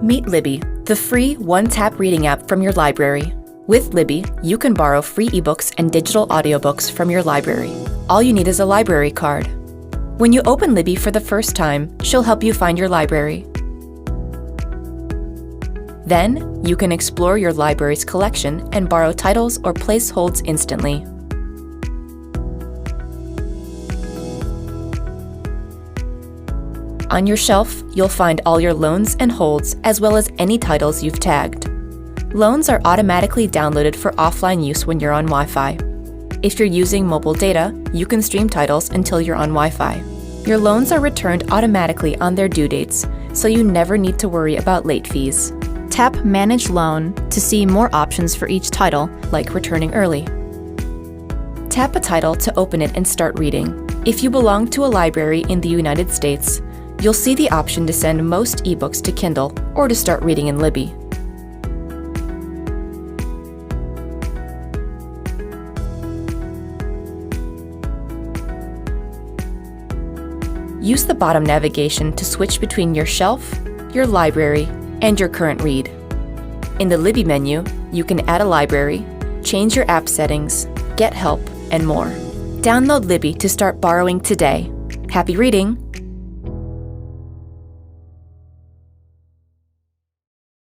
Meet Libby, the free one-tap reading app from your library. With Libby, you can borrow free ebooks and digital audiobooks from your library. All you need is a library card. When you open Libby for the first time, she'll help you find your library. Then, you can explore your library's collection and borrow titles or place holds instantly. On your shelf, you'll find all your loans and holds, as well as any titles you've tagged. Loans are automatically downloaded for offline use when you're on Wi-Fi. If you're using mobile data, you can stream titles until you're on Wi-Fi. Your loans are returned automatically on their due dates, so you never need to worry about late fees. Tap Manage Loan to see more options for each title, like returning early. Tap a title to open it and start reading. If you belong to a library in the United States, you'll see the option to send most ebooks to Kindle or to start reading in Libby. Use the bottom navigation to switch between your shelf, your library, and your current read. In the Libby menu, you can add a library, change your app settings, get help, and more. Download Libby to start borrowing today. Happy reading!